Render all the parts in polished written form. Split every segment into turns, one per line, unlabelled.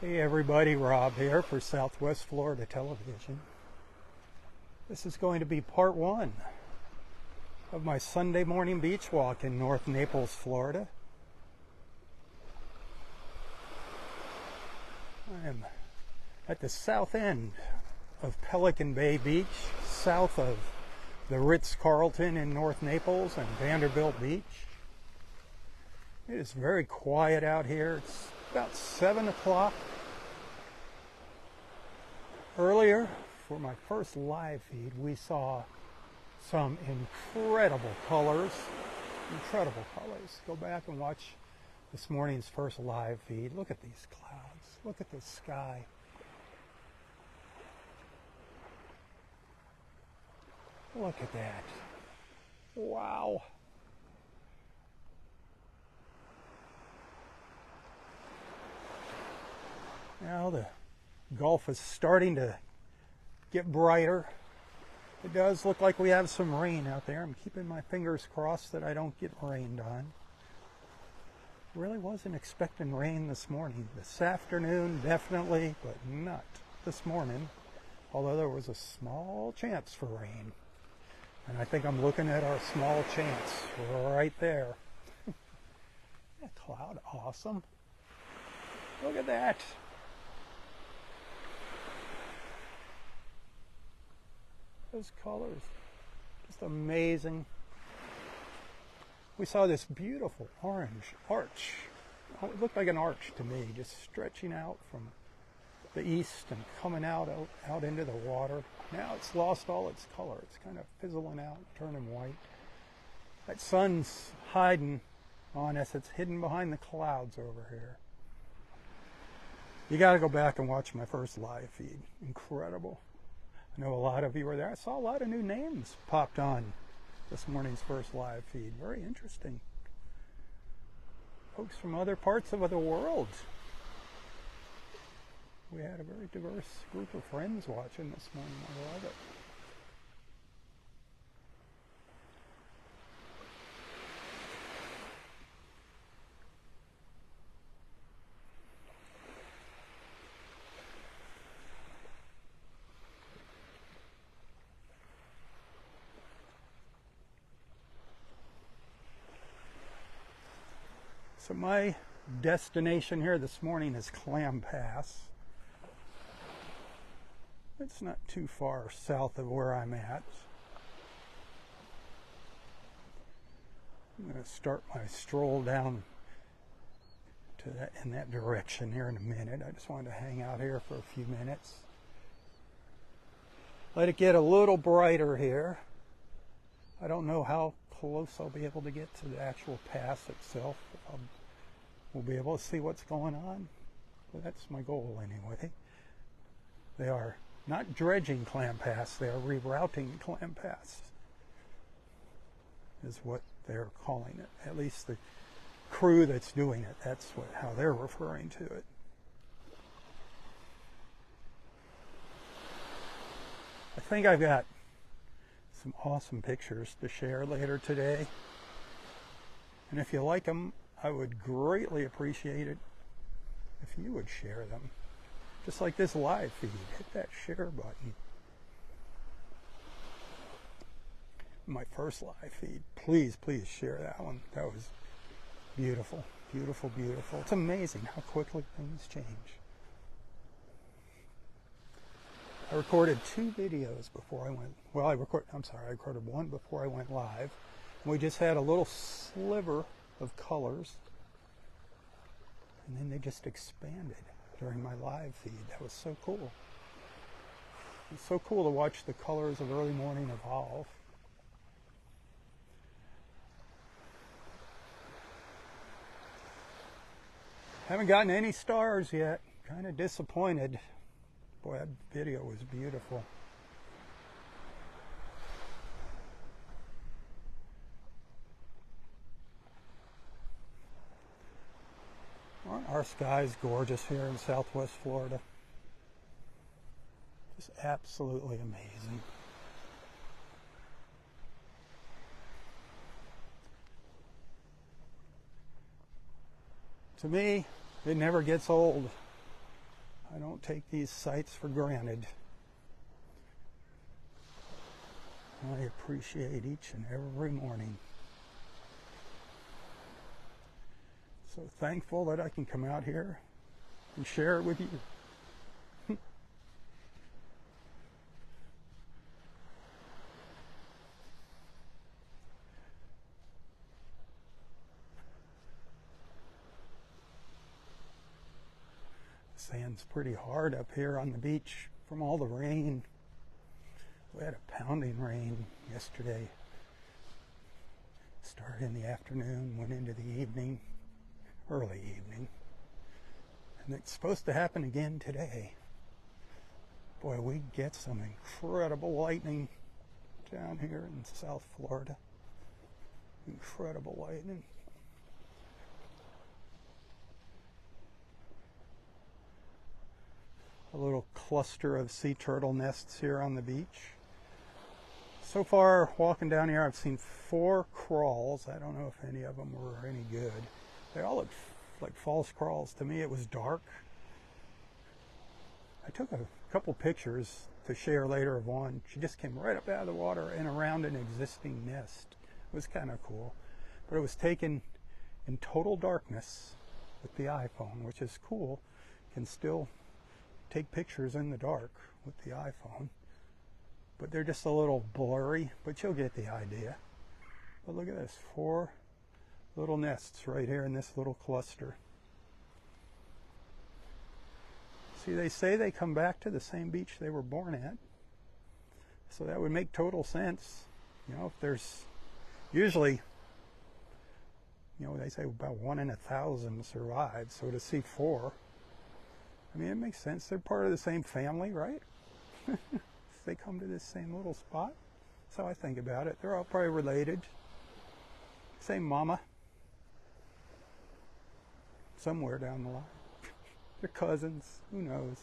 Hey everybody, Rob here for Southwest Florida Television. This is going to be part one of my Sunday morning beach walk in North Naples, Florida. I am at the south end of Pelican Bay Beach, south of the Ritz-Carlton in North Naples and Vanderbilt Beach. It is very quiet out here. It's about 7 o'clock. Earlier, for my first live feed, we saw some incredible colors. Incredible colors. Go back and watch this morning's first live feed. Look at these clouds. Look at the sky. Look at that. Wow. Now the Gulf is starting to get brighter. It does look like we have some rain out there. I'm keeping my fingers crossed that I don't get rained on. Really wasn't expecting rain this morning. This afternoon, definitely, but not this morning. Although there was a small chance for rain. And I think I'm looking at our small chance right there. That cloud, awesome. Look at that. Those colors, just amazing. We saw this beautiful orange arch. Oh, it looked like an arch to me, just stretching out from the east and coming out into the water. Now it's lost all its color. It's kind of fizzling out, turning white. That sun's hiding on us. It's hidden behind the clouds over here. You got to go back and watch my first live feed. Incredible. I know a lot of you were there. I saw a lot of new names popped on this morning's first live feed. Very interesting. Folks from other parts of the world. We had a very diverse group of friends watching this morning. I love it. So my destination here this morning is Clam Pass. It's not too far south of where I'm at. I'm going to start my stroll down to that in that direction here in a minute. I just wanted to hang out here for a few minutes. Let it get a little brighter here. I don't know how close I'll be able to get to the actual pass itself. We'll be able to see what's going on. But that's my goal anyway. They are not dredging Clam Pass, they are rerouting Clam Pass, is what they're calling it. At least the crew that's doing it, that's how they're referring to it. I think I've got some awesome pictures to share later today. And if you like them, I would greatly appreciate it if you would share them. Just like this live feed, hit that share button. My first live feed, please share that one. That was beautiful, beautiful, beautiful. It's amazing how quickly things change. I recorded 2 videos before I went, I recorded one before I went live. And we just had a little sliver of colors, and then they just expanded during my live feed. That was so cool. It's so cool to watch the colors of early morning evolve. Haven't gotten any stars yet. Kind of disappointed. Boy, that video was beautiful. Our sky's gorgeous here in Southwest Florida. Just absolutely amazing. To me, it never gets old. I don't take these sights for granted. I appreciate each and every morning. So thankful that I can come out here and share it with you. Sand's pretty hard up here on the beach from all the rain. We had a pounding rain yesterday. Started in the afternoon, went into the evening, early evening. And it's supposed to happen again today. Boy, we get some incredible lightning down here in South Florida. Incredible lightning. A little cluster of sea turtle nests here on the beach. So far, walking down here, I've seen 4 crawls. I don't know if any of them were any good. They all look like false crawls. To me, it was dark. I took a couple pictures to share later of one. She just came right up out of the water and around an existing nest. It was kind of cool. But it was taken in total darkness with the iPhone, which is cool. Can still take pictures in the dark with the iPhone, but they're just a little blurry, but you'll get the idea. But look at this, 4 little nests right here in this little cluster. See, they say they come back to the same beach they were born at, so that would make total sense. You know, if there's usually, you know, they say about 1 in 1,000 survive, so to see 4, I mean, it makes sense. They're part of the same family, right? They come to this same little spot. That's how I think about it. They're all probably related. Same mama. Somewhere down the line. They're cousins. Who knows?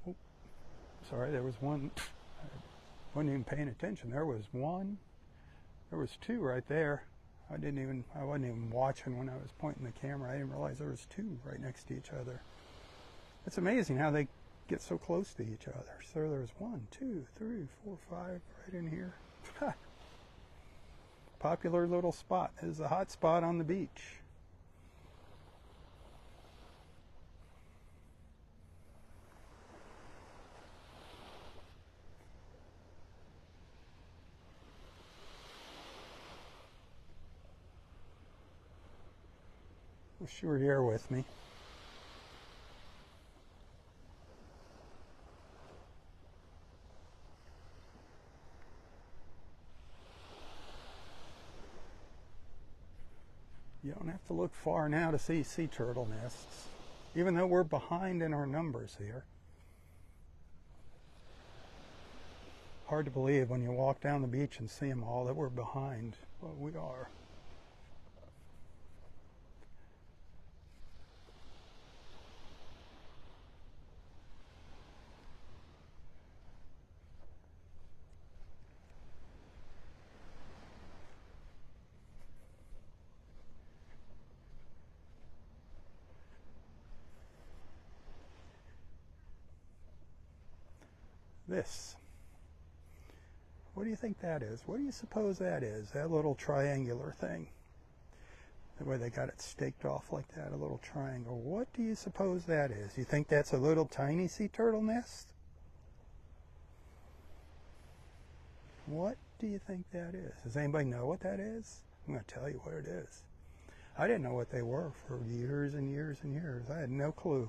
Oh, sorry, there was one. Wasn't even paying attention. There was 1. There was 2 right there. I wasn't even watching when I was pointing the camera. I didn't realize there was 2 right next to each other. It's amazing how they get so close to each other. So there's 1, 2, 3, 4, 5 right in here. Popular little spot. This is a hot spot on the beach. Wish you were here with me. You don't have to look far now to see sea turtle nests, even though we're behind in our numbers here. Hard to believe when you walk down the beach and see them all that we're behind, but we are. This. What do you think that is? What do you suppose that is? That little triangular thing. The way they got it staked off like that, a little triangle. What do you suppose that is? You think that's a little tiny sea turtle nest? What do you think that is? Does anybody know what that is? I'm going to tell you what it is. I didn't know what they were for years and years and years. I had no clue.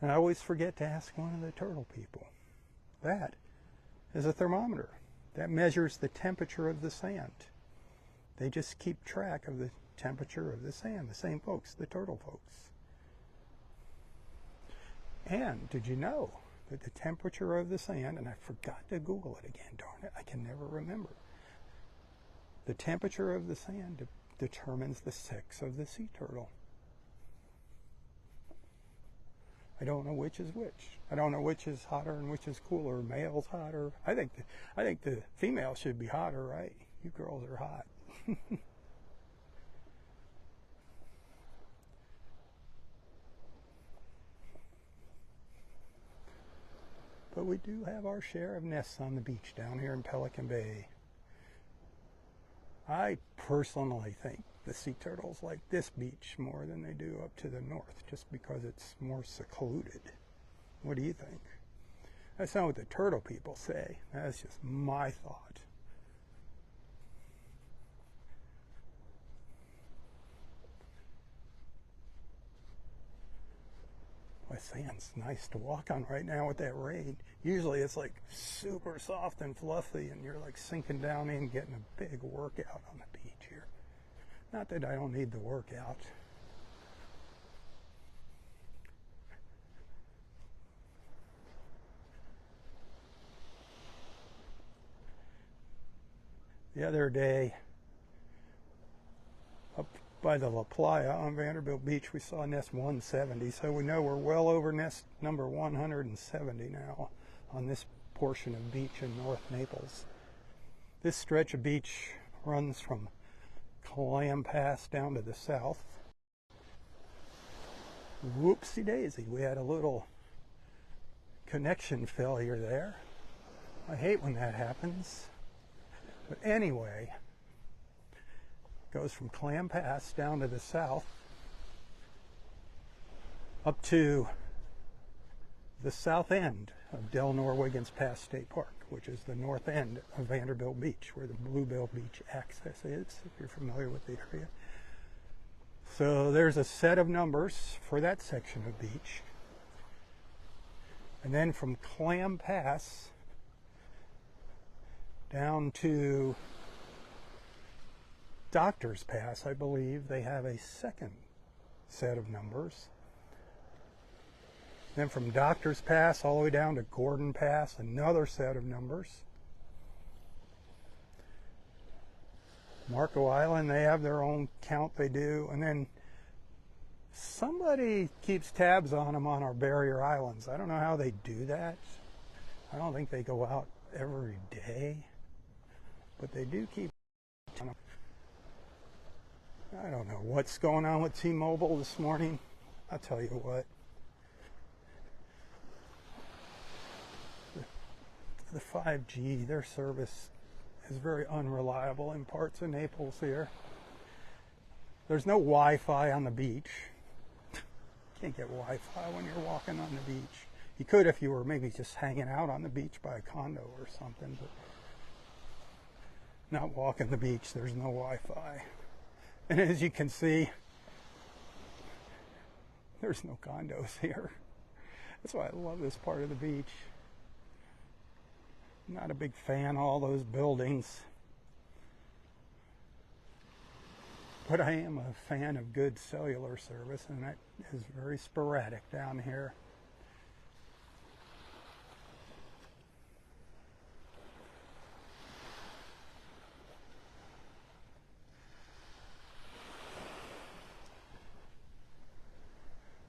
And I always forget to ask one of the turtle people. That is a thermometer. That measures the temperature of the sand. They just keep track of the temperature of the sand. The same folks, the turtle folks. And did you know that the temperature of the sand, and I forgot to Google it again, darn it, I can never remember. The temperature of the sand determines the sex of the sea turtle. I don't know which is which. I don't know which is hotter and which is cooler. Male's hotter. I think the female should be hotter, right? You girls are hot. But we do have our share of nests on the beach down here in Pelican Bay. I personally think the sea turtles like this beach more than they do up to the north, just because it's more secluded. What do you think? That's not what the turtle people say. That's just my thought. My sand's nice to walk on right now with that rain. Usually it's like super soft and fluffy and you're like sinking down in, getting a big workout on the beach here. Not that I don't need the workout. The other day, up by the La Playa on Vanderbilt Beach, we saw nest 170, so we know we're well over nest number 170 now on this portion of beach in North Naples. This stretch of beach runs from Clam Pass down to the south. Whoopsie daisy, we had a little connection failure there. I hate when that happens. But anyway, it goes from Clam Pass down to the south up to the south end of Del Norwiggins Pass State Park, which is the north end of Vanderbilt Beach, where the Bluebell Beach access is, if you're familiar with the area. So there's a set of numbers for that section of beach. And then from Clam Pass down to Doctor's Pass, I believe, they have a second set of numbers. Then from Doctor's Pass all the way down to Gordon Pass, another set of numbers. Marco Island, they have their own count they do. And then somebody keeps tabs on them on our barrier islands. I don't know how they do that. I don't think they go out every day. But they do keep on them. I don't know what's going on with T-Mobile this morning. I'll tell you what. The 5G, their service is very unreliable in parts of Naples here. There's no Wi-Fi on the beach. Can't get Wi-Fi when you're walking on the beach. You could if you were maybe just hanging out on the beach by a condo or something, but not walking the beach, there's no Wi-Fi. And as you can see, there's no condos here. That's why I love this part of the beach. Not a big fan of all those buildings, but I am a fan of good cellular service, and that is very sporadic down here.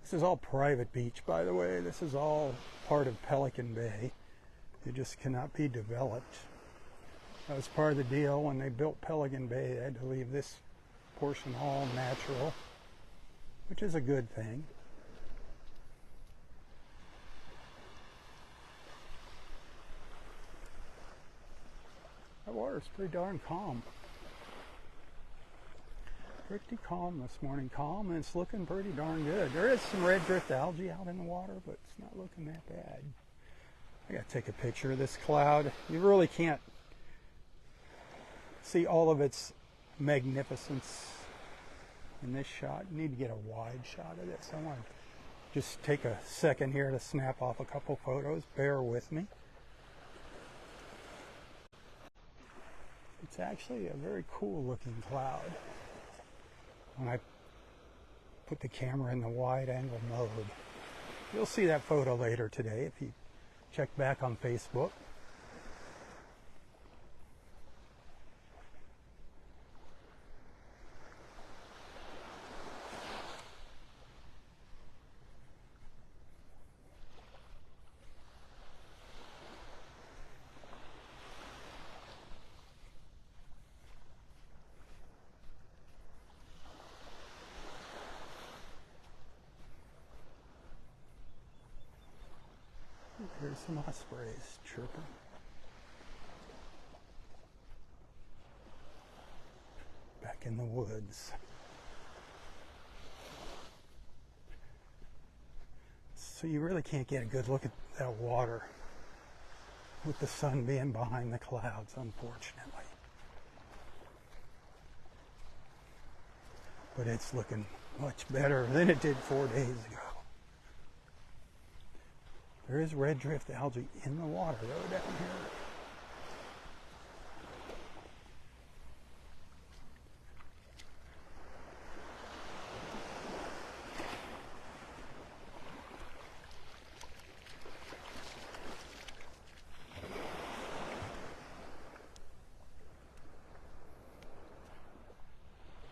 This is all private beach, by the way. This is all part of Pelican Bay. It just cannot be developed. That was part of the deal when they built Pelican Bay. They had to leave this portion all natural, which is a good thing. That water's pretty darn calm. Pretty calm this morning. Calm, and it's looking pretty darn good. There is some red drift algae out in the water, but it's not looking that bad. I gotta take a picture of this cloud. You really can't see all of its magnificence in this shot. You need to get a wide shot of this. I want to just take a second here to snap off a couple photos. Bear with me. It's actually a very cool looking cloud when I put the camera in the wide angle mode. You'll see that photo later today if you check back on Facebook. There's some ospreys chirping. Back in the woods. So you really can't get a good look at that water with the sun being behind the clouds, unfortunately. But it's looking much better than it did 4 days ago. There is red drift algae in the water though down here.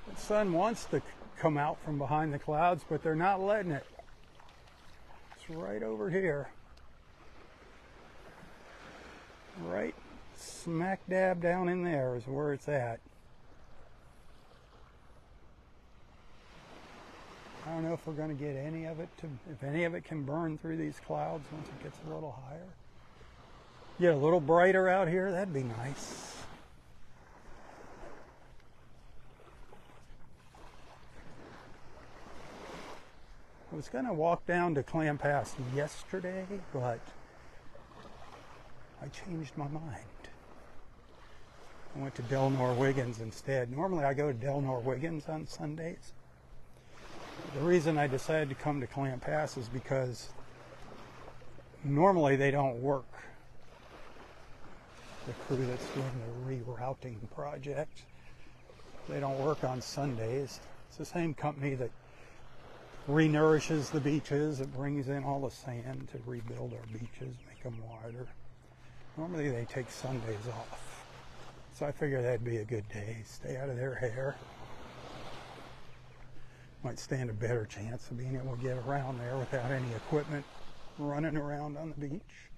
The sun wants to come out from behind the clouds, but they're not letting it. It's right over here. Right smack dab down in there is where it's at. I don't know if we're going to get any of it if any of it can burn through these clouds once it gets a little higher. Get a little brighter out here, that'd be nice. I was going to walk down to Clam Pass yesterday, but I changed my mind. I went to Delnor Wiggins instead. Normally I go to Delnor Wiggins on Sundays. The reason I decided to come to Clam Pass is because normally they don't work. The crew that's doing the rerouting project, they don't work on Sundays. It's the same company that renourishes the beaches. It brings in all the sand to rebuild our beaches, make them wider. Normally they take Sundays off. So I figured that'd be a good day. Stay out of their hair. Might stand a better chance of being able to get around there without any equipment running around on the beach.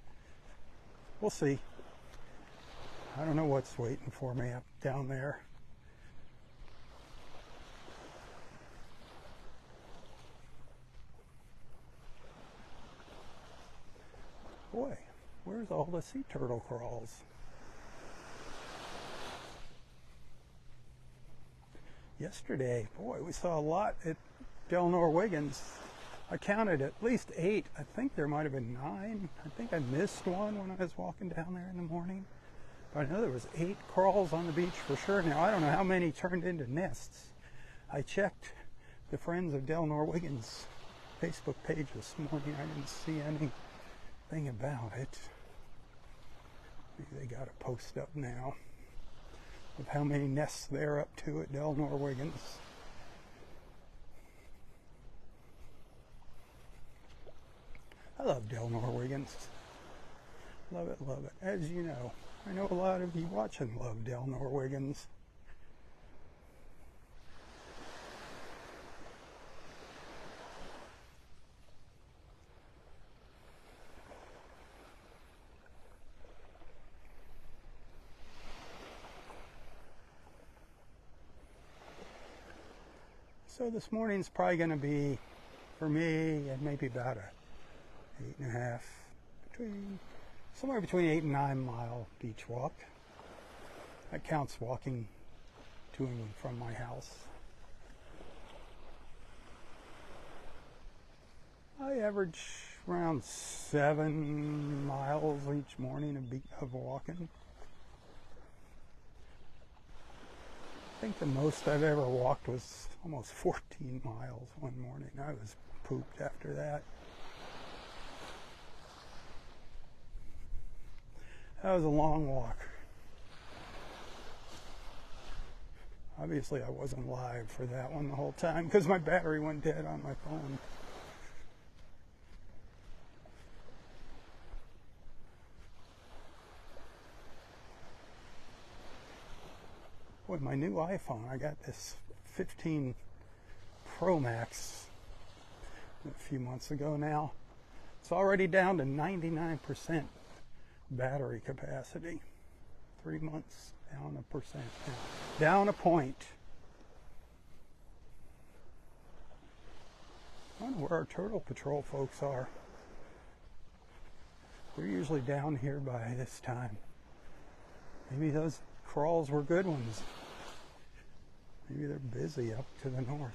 We'll see. I don't know what's waiting for me up down there. Boy, where's all the sea turtle crawls? Yesterday, boy, we saw a lot at Delnor Wiggins. I counted at least 8. I think there might have been 9. I think I missed one when I was walking down there in the morning. But I know there was 8 crawls on the beach for sure. Now, I don't know how many turned into nests. I checked the Friends of Delnor Wiggins Facebook page this morning. I didn't see anything about it. Maybe they got a post up now of how many nests they're up to at Delnor Wiggins. I love Delnor Wiggins. Love it, love it. As you know, I know a lot of you watching love Delnor Wiggins. So this morning's probably going to be, for me, maybe about a 8.5, somewhere between 8 and 9 mile beach walk. That counts walking to and from my house. I average around 7 miles each morning of walking. I think the most I've ever walked was almost 14 miles one morning. I was pooped after that. That was a long walk. Obviously I wasn't live for that one the whole time because my battery went dead on my phone. With my new iPhone, I got this 15 Pro Max a few months ago now. It's already down to 99% battery capacity. 3 months, down a percent. Down a point. I wonder where our Turtle Patrol folks are. They're usually down here by this time. Maybe those crawls were good ones. Maybe they're busy up to the north.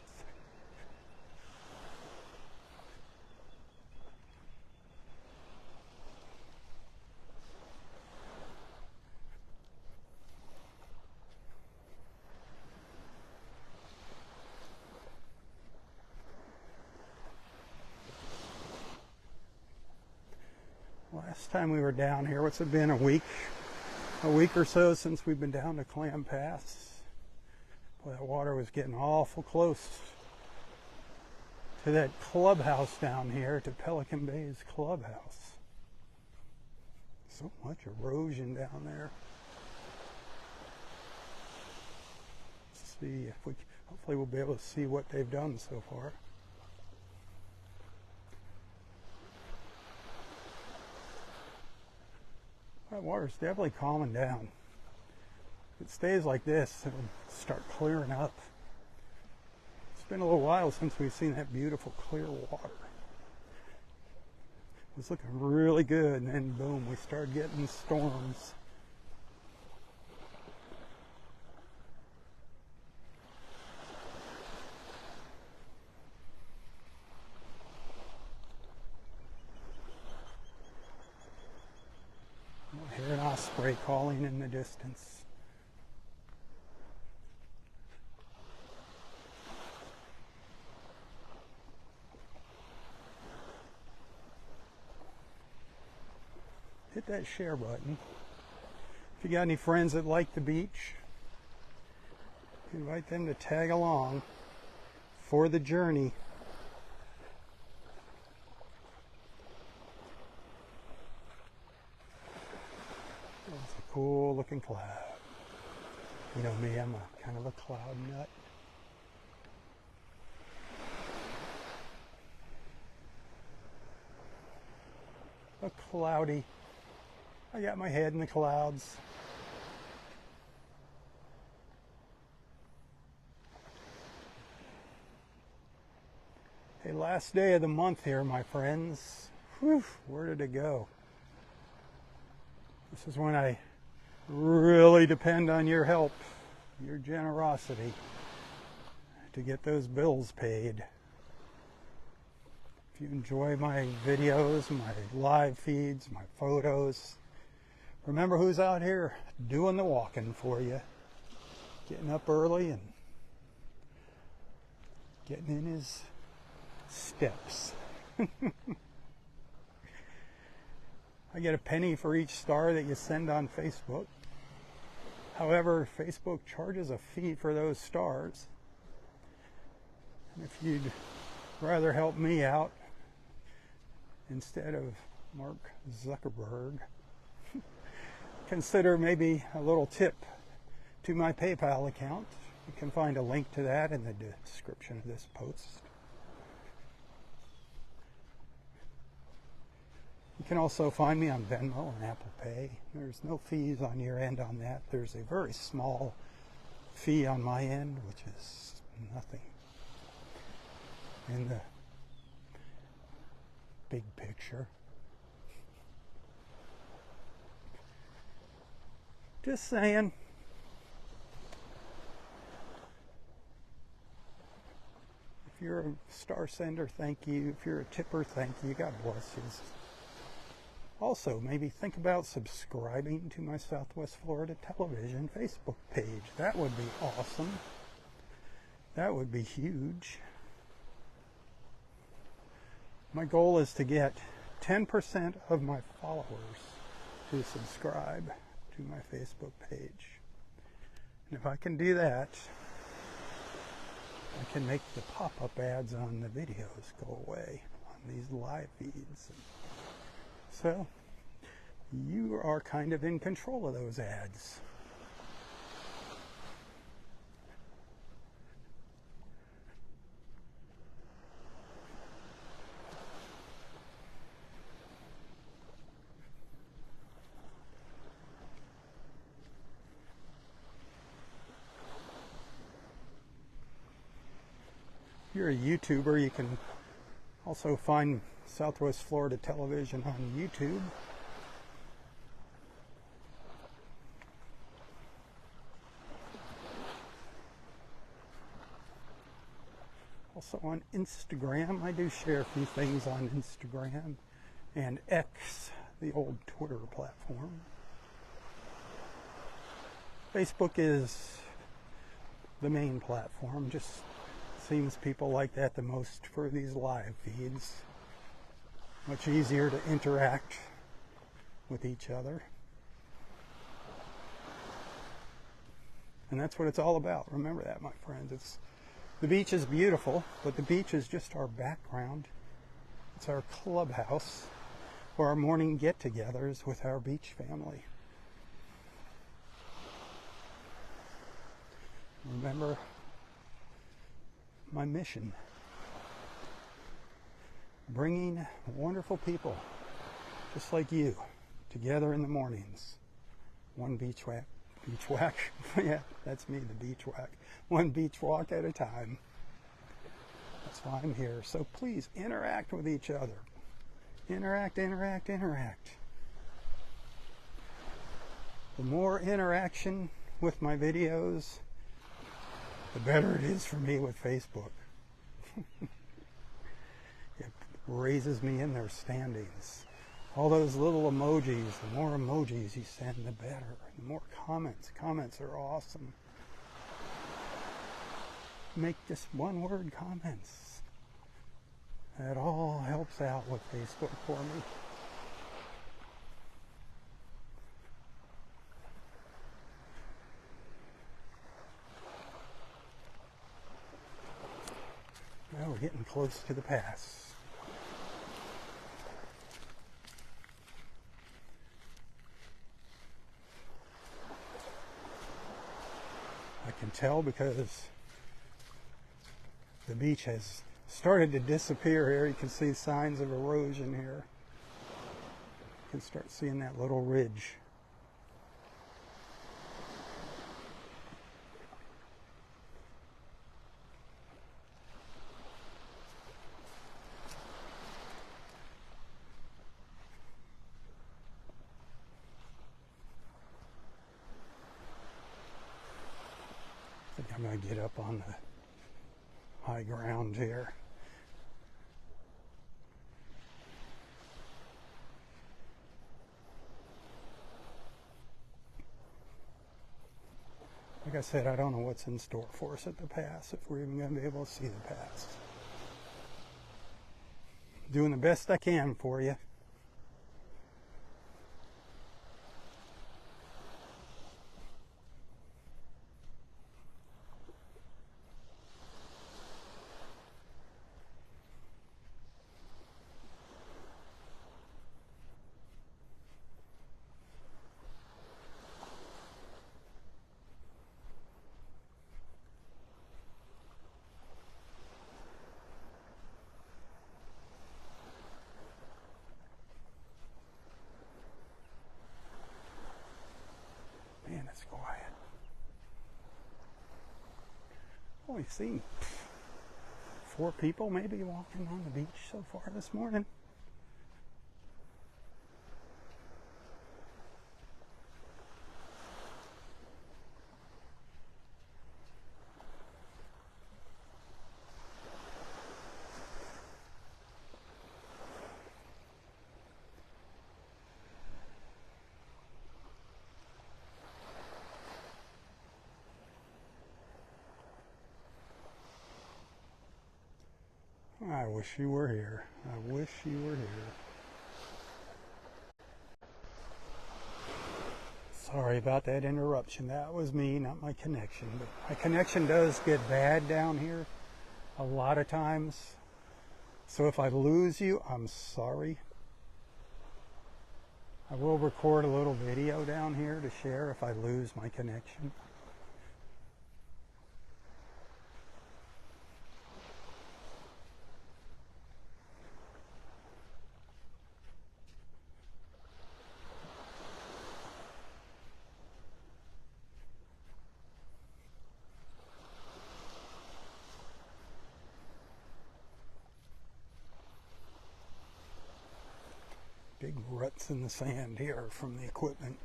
Last time we were down here, what's it been, a week or so since we've been down to Clam Pass. Boy, that water was getting awful close to that clubhouse down here, to Pelican Bay's clubhouse. So much erosion down there. Let's see if we, hopefully we'll be able to see what they've done so far. That water's definitely calming down. If it stays like this, it'll start clearing up. It's been a little while since we've seen that beautiful clear water. It was looking really good, and then boom, we started getting storms. I hear an osprey calling in the distance. Hit that share button. If you got any friends that like the beach, invite them to tag along for the journey. It's a cool looking cloud. You know me, I'm a kind of a cloud nut. A cloudy. I got my head in the clouds. Hey, last day of the month here, my friends. Whew, where did it go? This is when I really depend on your help, your generosity, to get those bills paid. If you enjoy my videos, my live feeds, my photos, remember who's out here doing the walking for you, getting up early and getting in his steps. I get a penny for each star that you send on Facebook. However, Facebook charges a fee for those stars. And if you'd rather help me out instead of Mark Zuckerberg, consider maybe a little tip to my PayPal account. You can find a link to that in the description of this post. You can also find me on Venmo and Apple Pay. There's no fees on your end on that. There's a very small fee on my end, which is nothing in the big picture. Just saying. If you're a star sender, thank you. If you're a tipper, thank you. God bless you. Also, maybe think about subscribing to my Southwest Florida Television Facebook page. That would be awesome. That would be huge. My goal is to get 10% of my followers to subscribe to my Facebook page. And if I can do that, I can make the pop-up ads on the videos go away on these live feeds. So, you are kind of in control of those ads. If you're a YouTuber, you can also find Southwest Florida Television on YouTube. Also on Instagram. I do share a few things on Instagram and X, the old Twitter platform. Facebook is the main platform. Just seems people like that the most for these live feeds. Much easier to interact with each other. And that's what it's all about. Remember that, my friends. The beach is beautiful, but the beach is just our background. It's our clubhouse for our morning get-togethers with our beach family. Remember my mission. Bringing wonderful people just like you together in the mornings. One beach whack. Yeah, that's me, the beach whack. One beach walk at a time. That's why I'm here. So please interact with each other. Interact. The more interaction with my videos, the better it is for me with Facebook. It raises me in their standings. All those little emojis, the more emojis you send, the better. The more comments. Comments are awesome. Make just one word comments. That all helps out with Facebook for me. Now we're getting close to the pass. I can tell because the beach has started to disappear here. You can see signs of erosion here. You can start seeing that little ridge. I think I'm going to get up on the high ground here. Like I said, I don't know what's in store for us at the pass, if we're even going to be able to see the pass. Doing the best I can for you. Man, it's quiet. Only seen 4 people maybe walking on the beach so far this morning. I wish you were here. I wish you were here. Sorry about that interruption. That was me, not my connection. But my connection does get bad down here a lot of times. So if I lose you, I'm sorry. I will record a little video down here to share if I lose my connection. Big ruts in the sand here from the equipment.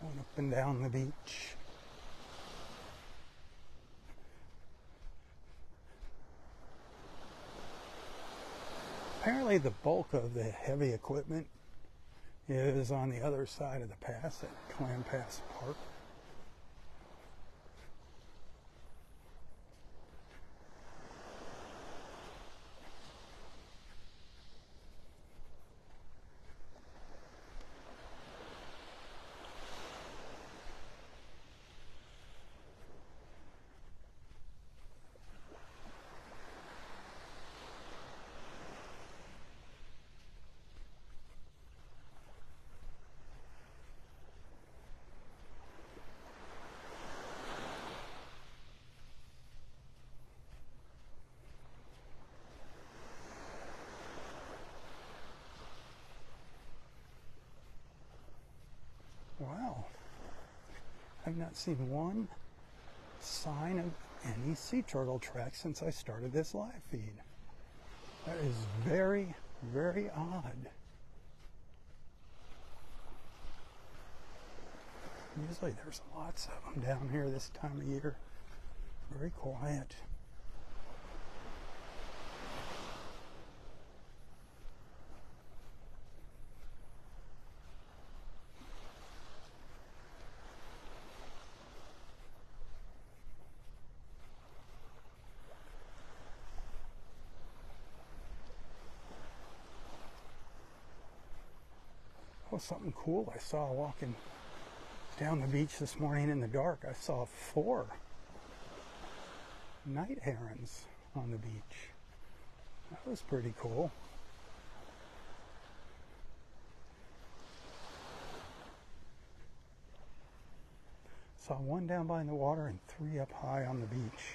Going up and down the beach. apparently the bulk of the heavy equipment is on the other side of the pass at Clam Pass Park. Wow, I've not seen one sign of any sea turtle tracks since I started this live feed. That is very, very odd. Usually there's lots of them down here this time of year. Very quiet. Oh, something cool I saw walking down the beach this morning in the dark. I saw 4 night herons on the beach. That was pretty cool. Saw 1 down by the water and 3 up high on the beach.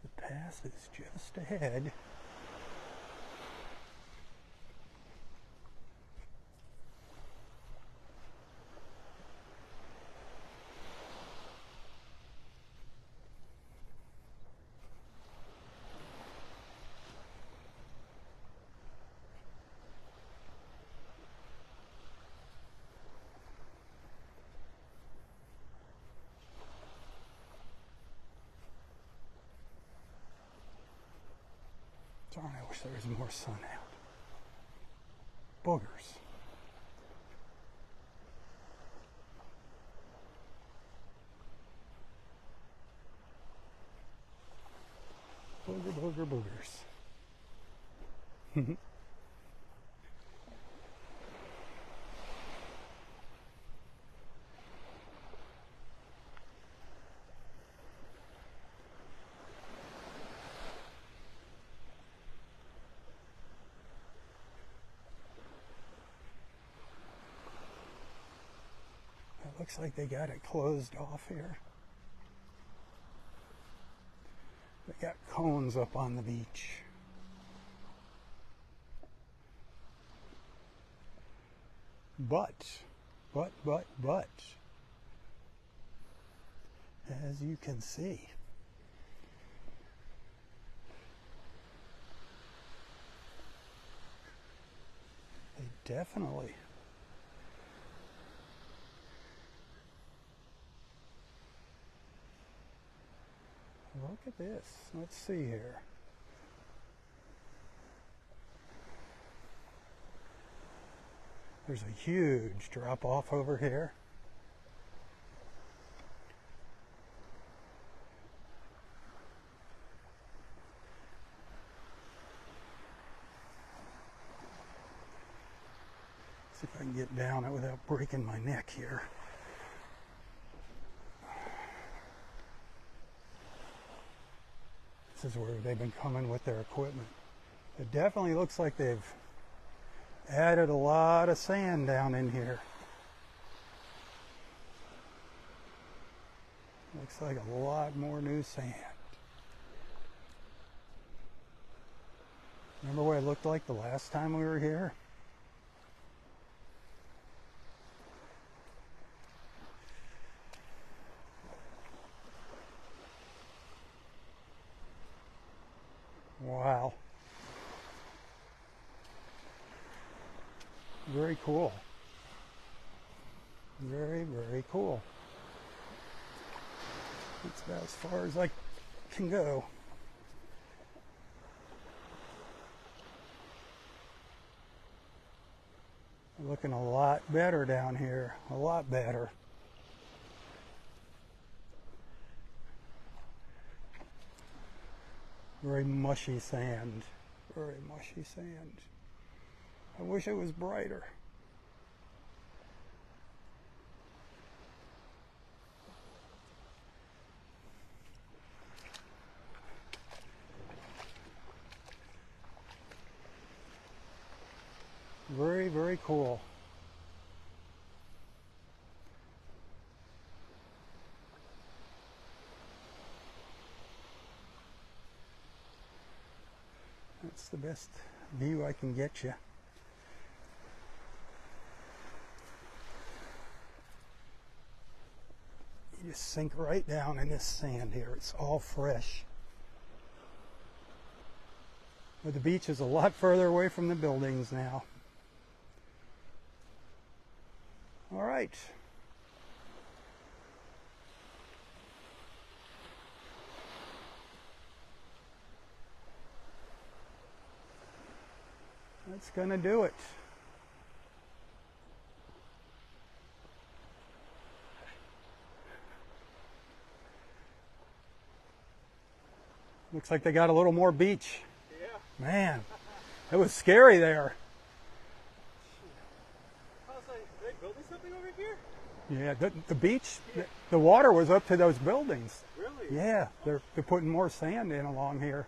The pass is just ahead. Darn, I wish there was more sun out. Boogers. Booger, boogers. It looks like they got it closed off here. They got cones up on the beach. But, as you can see, they definitely look at this. Let's see here. There's a huge drop off over here. See if I can get down it without breaking my neck here. This is where they've been coming with their equipment. It definitely looks like they've added a lot of sand down in here. Looks like a lot more new sand. Remember what it looked like the last time we were here? Wow. Very cool. Very, very cool. That's about as far as I can go. Looking a lot better down here. A lot better. Very mushy sand. Very mushy sand. I wish it was brighter. Very, very cool. That's the best view I can get you. You just sink right down in this sand here. It's all fresh. But the beach is a lot further away from the buildings now. All right. That's going to do it. Looks like they got a little more beach.
Yeah.
Man, it was scary there.
I was like, are they building something over here?
Yeah, the beach, the water was up to those buildings.
Really?
Yeah, they're putting more sand in along here.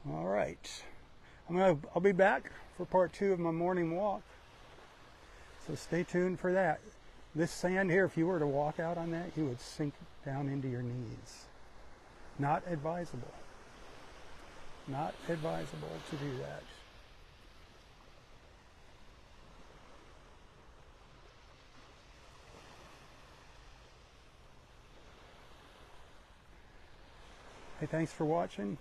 Oh,
All right. I'll be back for part 2 of my morning walk. So stay tuned for that. This sand here, if you were to walk out on that, you would sink down into your knees. Not advisable. Not advisable to do that. Hey, thanks for watching.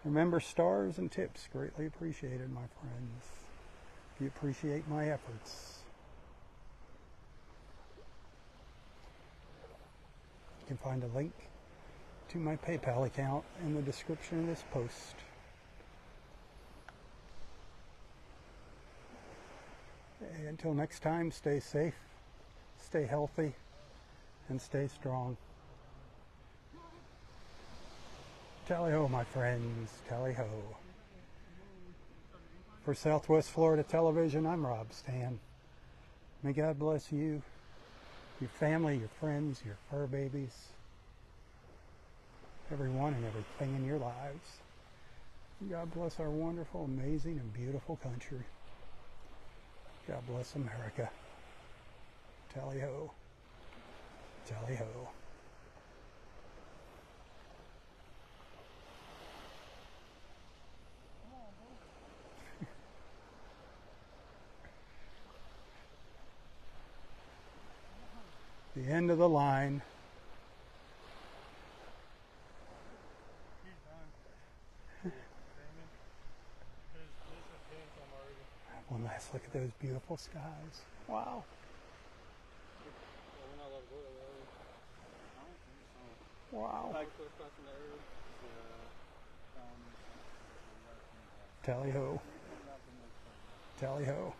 Remember, stars and tips greatly appreciated, my friends. If you appreciate my efforts. You can find a link to my PayPal account in the description of this post. Hey, until next time, stay safe, stay healthy, and stay strong. Tally-ho, my friends, tally-ho. For Southwest Florida Television, I'm Robb Stan. May God bless you, your family, your friends, your fur babies, everyone and everything in your lives. God bless our wonderful, amazing, and beautiful country. God bless America. Tally-ho. Tally-ho. The end of the line. One last look at those beautiful skies. Wow. Wow. Tally-ho. Tally-ho.